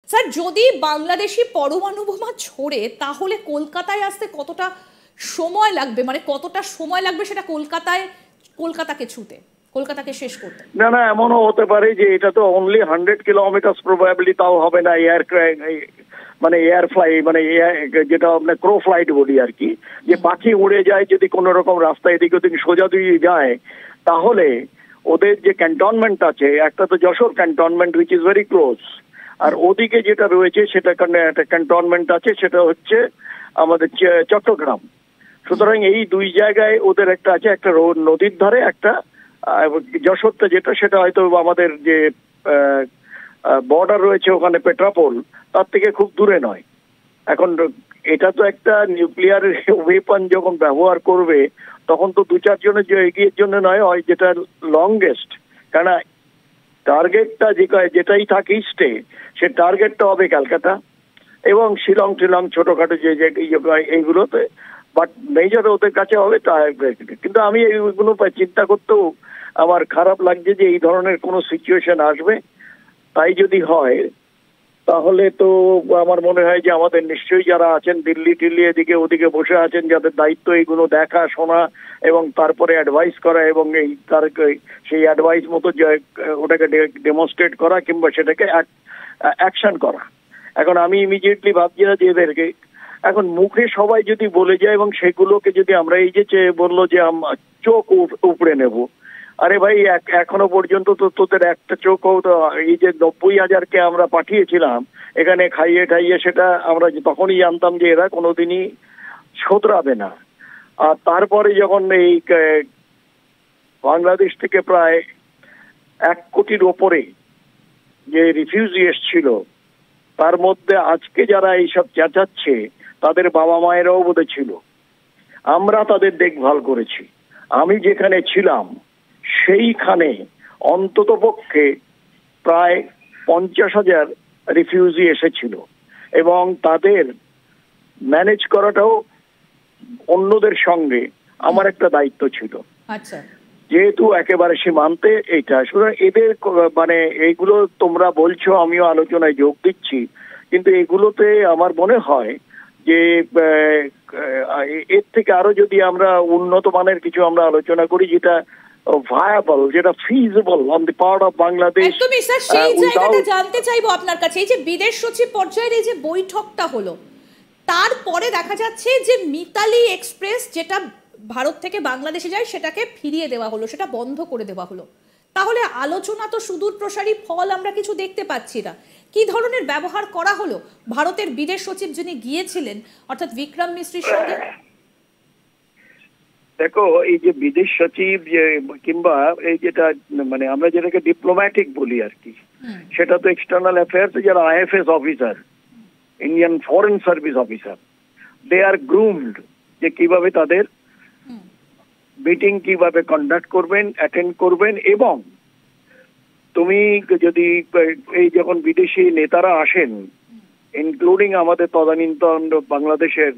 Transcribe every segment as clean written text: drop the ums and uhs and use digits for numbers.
Sir, যদি বাংলাদেশি পরমাণু বোমা ছোড়ে তাহলে কলকাতায় আসতে কতটা সময় লাগবে, মানে কতটা সময় লাগবে সেটা কলকাতাকে ছুতে, কলকাতাকে শেষ করতে? না না, এমনও হতে পারে যে এটা তো অনলি 100 কিলোমিটার প্রবাবলি, তাও হবে না এয়ার মানে এয়ার ফ্লাই, মানে যেটা আমরা ক্রো ফ্লাইট বলি আর কি, যে পাখি উড়ে যায় যদি কোনো রকম রাস্তা এদিক ওদিক সোজা দিয়ে যায়, তাহলে ওদের যে ক্যান্টনমেন্ট আছে, একটা তো Jessore cantonment which is very close, আর ওদিকে যেটা রয়েছে সেটা একটা ক্যান্টনমেন্ট আছে, সেটা হচ্ছে আমাদের চট্টগ্রাম। সুতরাং এই দুই জায়গায় ওদের একটা আছে, একটা নদীর ধারে একটা, যশোরটা যেটা সেটা হয়তো আমাদের যে বর্ডার রয়েছে ওখানে পেট্রাপোল, তার থেকে খুব দূরে নয়। এখন এটা তো একটা নিউক্লিয়ার ওয়েপন যখন ব্যবহার করবে তখন তো দু চারজনের এগিয়ে জন্য নয়, হয় যেটা লংগেস্ট, কারণ টার্গেটটা যেটাই থাকে ইস্টে, সে টার্গেটটা হবে ক্যালকাটা এবং শিলং টিলং ছোটখাটো যে এইগুলোতে, বাট মেজর ওদের কাছে হবে। কিন্তু আমি এইগুলো চিন্তা করতেও আমার খারাপ লাগছে যে এই ধরনের কোনো সিচুয়েশন আসবে। তাই যদি হয় তাহলে তো আমার মনে হয় যে আমাদের নিশ্চয়ই যারা আছেন দিল্লি টিল্লি এদিকে ওদিকে বসে আছেন, যাদের দায়িত্ব এইগুলো দেখা শোনা এবং তারপরে অ্যাডভাইস করা এবং সেই অ্যাডভাইস মতো ওটাকে ডেমনস্ট্রেট করা কিংবা সেটাকে অ্যাকশন করা। এখন আমি ইমিডিয়েটলি ভাবছি না যে এদেরকে এখন মুখে সবাই যদি বলে যায় এবং সেগুলোকে যদি আমরা এই যে বললো যে চোখ উপড়ে নেব, আরে ভাই এখনো পর্যন্ত তো তোদের একটা চোখ, এই যে 90,000-কে আমরা পাঠিয়েছিলাম এখানে খাইয়ে ঠাইয়ে, সেটা আমরা তখনই জানতাম যে এরা কোনোদিনই শোধরাবে না। আর তারপরে যখন এই বাংলাদেশ থেকে প্রায় 1 কোটির ওপরে যে রিফিউজি এসছিল, তার মধ্যে আজকে যারা এইসব চেঁচাচ্ছে তাদের বাবা মায়েরাও বোধহয় ছিল, আমরা তাদের দেখভাল করেছি। আমি যেখানে ছিলাম সেইখানে অন্তত পক্ষে প্রায় 50,000 রিফিউজি এসেছিল এবং তাদের ম্যানেজ করাটাও অন্যদের সঙ্গে আমার একটা দায়িত্ব ছিল। আচ্ছা, যেহেতু একেবারে সীমান্তে এইটা, সুতরাং এদের মানে এইগুলো তোমরা বলছো, আমিও আলোচনায় যোগ দিচ্ছি, কিন্তু এগুলোতে আমার মনে হয় যে এর থেকে আরো যদি আমরা উন্নত মানের কিছু আমরা আলোচনা করি, যেটা ভায়াবল, যেটা feasible on the part of Bangladesh. একদমই স্যার, সেই জায়গাটা জানতে চাইবো আপনার কাছে। এই যে বিদেশ সচিব পর্যায়ের এই যে বৈঠকটা হলো, তারপরে দেখা যাচ্ছে যে মিতালি এক্সপ্রেস যেটা ভারত থেকে বাংলাদেশে যায় সেটাকে ফিরিয়ে দেওয়া হলো, সেটা বন্ধ করে দেওয়া হলো। তাহলে আলোচনা তো সুদূর প্রসারী ফল আমরা কিছু দেখতে পাচ্ছি না। কি ধরনের ব্যবহার করা হলো ভারতের বিদেশ সচিব যিনি গিয়েছিলেন, অর্থাৎ বিক্রম মিশ্রির সঙ্গে? দেখো, এই যে বিদেশ সচিব যে কিংবা এই যেটা মানে আমরা যেটাকে ডিপ্লোম্যাটিক বলি আর কি, সেটা তো এক্সটার্নাল অ্যাফেয়ার্স যারা IFS officer, Indian foreign service officer, they are groomed যে কিভাবে তাদের মিটিং কিভাবে কন্ডাক্ট করবেন, অ্যাটেন্ড করবেন। এবং তুমি যদি এই যখন বিদেশি নেতারা আসেন, ইনক্লুডিং আমাদের তদানীন্তন বাংলাদেশের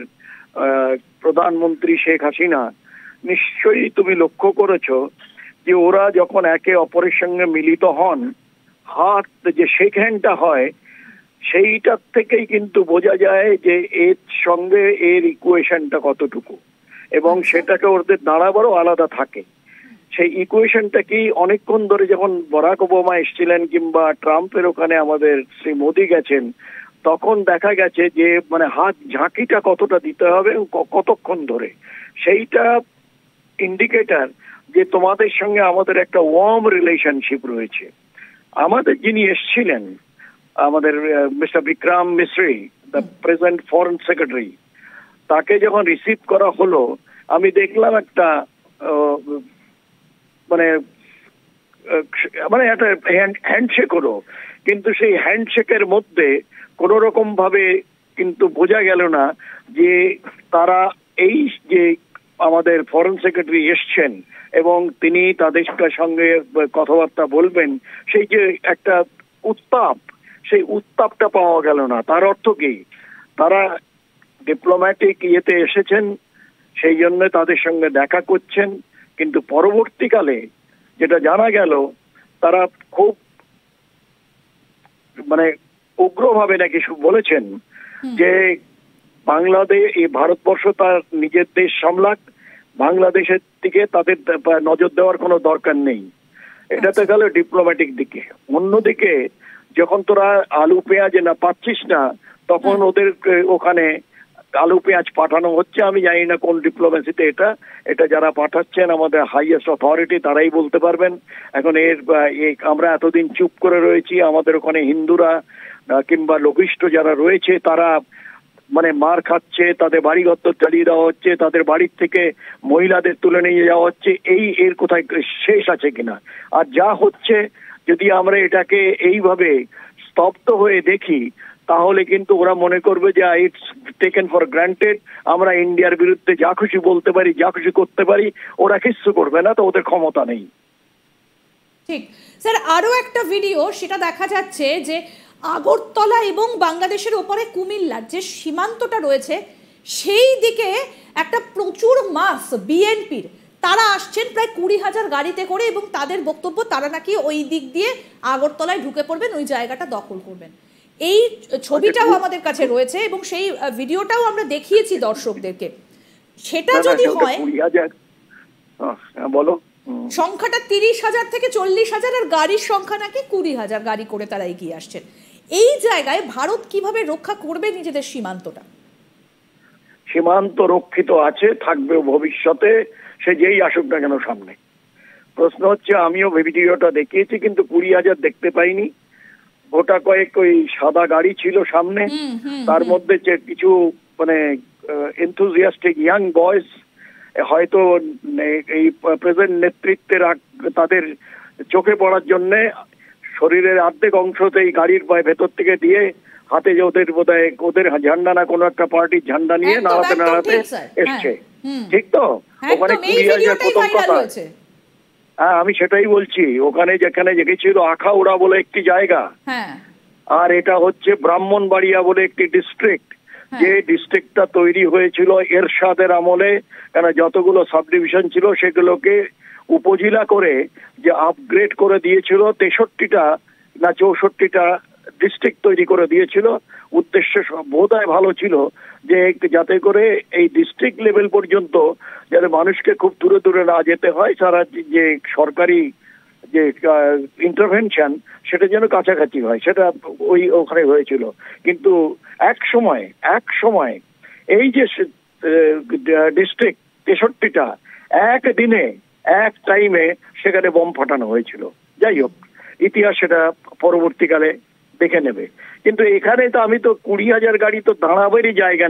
প্রধানমন্ত্রী শেখ হাসিনা, নিশ্চয়ই তুমি লক্ষ্য করেছো যে ওরা যখন একে অপরের সঙ্গে মিলিত হন, হাত যে শেক হ্যান্ডটা হয়, সেইটার থেকেই কিন্তু বোঝা যায় যে এর সঙ্গে এর ইকুয়েশনটা কতটুকু, এবং সেটাকে ওদের দাঁড়াবারও আলাদা থাকে। সেই ইকুয়েশনটা কি অনেকক্ষণ ধরে যখন বারাক ওবামা এসেছিলেন কিংবা ট্রাম্পের ওখানে আমাদের শ্রী মোদী গেছেন, তখন দেখা গেছে যে মানে হাত ঝাঁকিটা কতটা দিতে হবে কতক্ষণ ধরে, সেইটা ইন্ডিকেটর যে তোমাদের সঙ্গে আমাদের একটা ওয়ার্ম রিলেশনশিপ রয়েছে। আমাদের যিনি এসেছিলেন, আমাদের mister Vikram Misri, the present foreign secretary, তাকে যখন রিসিভ করা হলো, আমি দেখলাম একটা মানে মানে একটা হ্যান্ডশেক হলো, কিন্তু সেই হ্যান্ডশেকের মধ্যে কোন রকম ভাবে কিন্তু বোঝা গেল না যে তারা এই যে আমাদের ফরেন সেক্রেটারি এসছেন এবং তিনি তাদের সঙ্গে কথাবার্তা বলবেন, সেই যে একটা উত্তাপ, সেই উত্তাপটা পাওয়া গেল না। তার অর্থ কি, তারা ডিপ্লোম্যাটিক ইয়েতে এসেছেন, সেই জন্য তাদের সঙ্গে দেখা করছেন, কিন্তু পরবর্তীকালে যেটা জানা গেল, তারা খুব মানে উগ্রভাবে নাকি বলেছেন যে বাংলাদেশ, এই ভারতবর্ষ তার নিজের দেশ সামলাক, বাংলাদেশের দিকে তাদের নজর দেওয়ার কোনো দরকার নেই। এটা তো গেল ডিপ্লোম্যাটিক দিকে। অন্যদিকে যখন তোরা আলু পেঁয়াজ না পাচ্ছিস না, তখন ওদের ওখানে আলু পেঁয়াজ পাঠানো হচ্ছে। আমি জানি না কোন ডিপ্লোমেসিতে এটা যারা পাঠাচ্ছেন আমাদের হাইয়েস্ট অথরিটি, তারাই বলতে পারবেন। এখন আমরা এতদিন চুপ করে রয়েছি, আমাদের ওখানে হিন্দুরা কিংবা লঘিষ্ঠ যারা রয়েছে তারা মানে মার খাচ্ছে, তাদের বাড়িঘর চালিয়ে দেওয়া হচ্ছে, তাদের বাড়ির থেকে মহিলাদের তুলে নিয়ে যাওয়া হচ্ছে। এর কোথায় শেষ আছে কিনা? আর যা হচ্ছে, যদি আমরা এটাকে এইভাবে স্তব্ধ হয়ে দেখি, তাহলে কিন্তু ওরা মনে করবে যে ইটস টেকেন ফর গ্রান্টেড, আমরা ইন্ডিয়ার বিরুদ্ধে যা খুশি বলতে পারি, যা খুশি করতে পারি, ওরা কিচ্ছু করবে না, তো ওদের ক্ষমতা নেই। ঠিক স্যার, আরো একটা ভিডিও সেটা দেখা যাচ্ছে যে আগরতলা এবং বাংলাদেশের ওপরে কুমিল্লার যে সীমান্তটা রয়েছে সেই দিকে একটা প্রচুর মাস বিএনপির তারা আসছেন প্রায় 20,000 গাড়িতে করে, এবং তাদের বক্তব্য তারা নাকি ওই দিক দিয়ে আগরতলায় ঢুকে পড়বেন, ওই জায়গাটা দখল করবেন। এই ছবিটাও আমাদের কাছে রয়েছে এবং সেই ভিডিওটাও আমরা দেখিয়েছি দর্শকদেরকে। সেটা যদি হয়, বলো, সংখ্যাটা 30,000 থেকে 40,000, আর গাড়ির সংখ্যা নাকি 20,000 গাড়ি করে তারা এগিয়ে আসছেন। এই জায়গায় ভারত কিভাবে রক্ষা করবে নিজেদের সীমান্তটা? সীমান্ত রক্ষিত আছে, থাকবে ভবিষ্যতে, সে যেই আসুক না কেন সামনে। প্রশ্ন হচ্ছে, আমিও ভিডিওটা দেখিয়েছি কিন্তু 20,000 দেখতে পাইনি। গোটা কয়েক ওই সাদা গাড়ি ছিল সামনে, তার মধ্যে যে কিছু মানে এনথুজিয়াস্টিক ইয়াং বয়েজ, হয়তো এই প্রেজেন্ট নেতৃত্বের তাদের চোখে পড়ার জন্য শরীরের অর্ধেক অংশতে এই গাড়ির ভেতর থেকে দিয়ে হাতে যে ওদের ঝান্ডা না কোনো একটা পার্টির ঝান্ডা নিয়ে নাড়াতে নাড়াতে এসছে। ঠিক তো? ওখানে 20,000 প্রথম কথা। হ্যাঁ, আমি সেটাই বলছি। ওখানে যেখানে গেছিল আখাউড়া বলে একটি জায়গা, আর এটা হচ্ছে ব্রাহ্মণবাড়িয়া বলে একটি ডিস্ট্রিক্ট, যে ডিস্ট্রিক্টটা তৈরি হয়েছিল এরশাদের আমলে। কেন যতগুলো সাব ডিভিশন ছিল সেগুলোকে উপজেলা করে যে আপগ্রেড করে দিয়েছিল, 63টা না 64টা ডিস্ট্রিক্ট তৈরি করে দিয়েছিল। উদ্দেশ্য বোধহয় ভালো ছিল যে যাতে করে এই ডিস্ট্রিক্ট লেভেল পর্যন্ত যাতে মানুষকে খুব দূরে দূরে না যেতে হয়, সারা যে সরকারি যে ইন্টারভেনশন সেটা যেন কাছাকাছি হয়, সেটা ওখানে হয়েছিল। কিন্তু এক সময় এই যে ডিস্ট্রিক্ট 63টা একদিনে এক টাইমে সেখানে বোম ফাটানো হয়েছিল। যাই হোক, ইতিহাস সেটা পরবর্তীকালে দেখে নেবে। কিন্তু এখানে তো 20,000 গাড়ি তো দাঁড়াবেরই জায়গা নেই।